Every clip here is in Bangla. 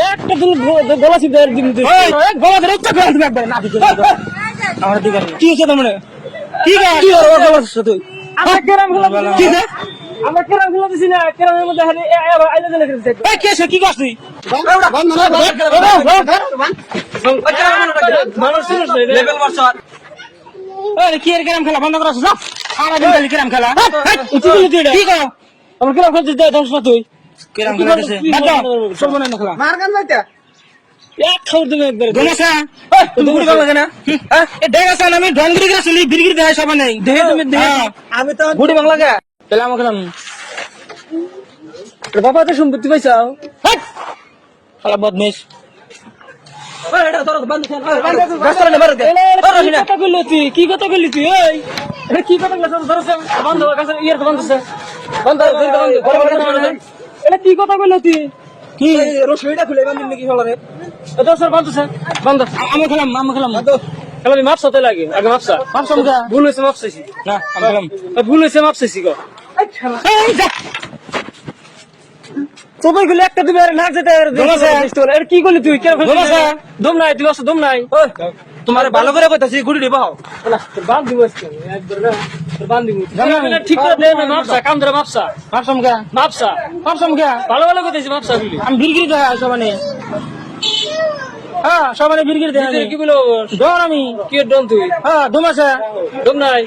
একটা দিন গলা সিদ্ধ দিন গলা ধরে একটা করে আসবে একবার না দিতে আমার দিকে কি হচ্ছে তোমরা কি কি তুই আমরা কেরাম গুলো কি রে আমরা কেরাম গুলো দিছি না কেরামের মধ্যে খালি আইলে দিলে এই কে সে কি করছ তুই ওটা বন্ধ না মানুষ লেভেল মারছার এই কি এর কেরাম খেলা বন্ধ করছ না সারা দিন খালি কেরাম খেলা উঠি দিলি তুই কি কর আমরা কেরাম খেলতে যাই দশ না তুই কেরাম খেলা দিছে বাবা চলবো না খেলা মার গান যাইতা এক খাওয়ার দিন একবার গোনাসা তুমি কল না হ্যাঁ এ ডেগাসা আমি ঢঙ্গরি করে চলি বিরগির দেখাই সব নাই দেহে তুমি দেহে আমি তো গুড়ি বাংলা কে তাহলে আমাকে নাম বাবা তো সম্পত্তি পয়সাও শালা বদমেশ ওই এটা তোর বন্ধ গাছরা নে মার দে কথা কইলি তুই কি কথা কইলি তুই এই এটা কি কথা কইলি তোর ধরছ বন্ধ গাছরা ইয়ার বন্ধ আছে বন্ধ এটা কি কথা কইলি তুই কি রসইটা খুলে বান্দিন নাকি হলরে এটা স্যার বন্ধ স্যার বন্ধ আমি খেলাম বন্ধ খেলাম মাপসাতে লাগে আগে মাপসা মুখা ভুল হইছে মাপসাইছি না আমি খেলাম ভুল হইছে মাপসাইছি গো এই খেলা এই যা তোই গুলো একটা দিবে আর না যেতে আর কি করলি তুই কেন দম নাই তুই দম নাই তোমার ভালো করে কইতাছি গুড়ি দিবা না তোর বান দিব একবার না তোর বান দিব ঠিক করে দে না মাপসা কাম ধরে মাপসা ভালো ভালো কইতাছি মাপসা বলি আমি বিরগিরি দেয় সবানে হ্যাঁ সবানে বিরগিরি দেয় কি বলো ডন আমি কি ডন তুই হ্যাঁ দম নাই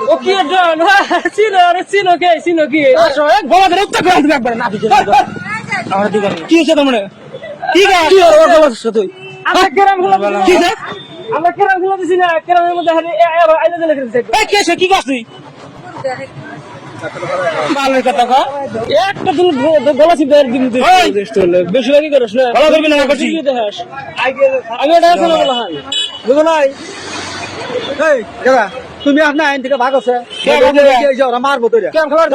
ও কি ডন চিনো কি আসো এক গলা ধরে একটা করে আসবে একবার না দিতে আমার দিকে কি হচ্ছে তোমরা কি ওর বলছ তুই আমরা কেরাম গুলো কি রে আমরা কেরাম গুলো দিছি না কেরামের মধ্যে খালি আইলে দিলে এই কে সে কি করছ তুই মালের কথা কও একটা দিন গলা সিদ্ধ দিন বেশি লাগি করছ না গলা করবি না করছি কি দেখাস আমি এটা শোনা বলা হয় বুঝো নাই এই দাদা তুমি আপনি আইন থেকে ভাগ আছে ওরা মারবো তোরা কেন খবর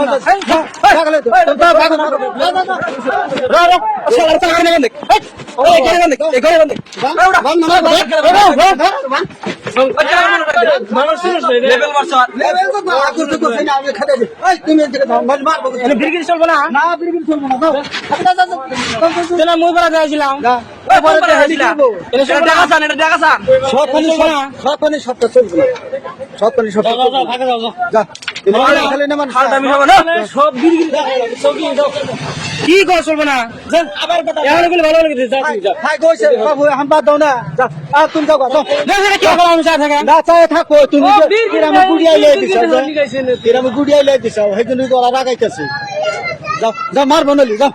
চলবো না মুই বলা যাইছিলাম সবটা চলবে কি কর চলবে না ভালো লাগে থাকো তুমি গুড়িয়াই লাই দিছ সেই জন্য রাগাইতেছি যাও মারবো নলি যাও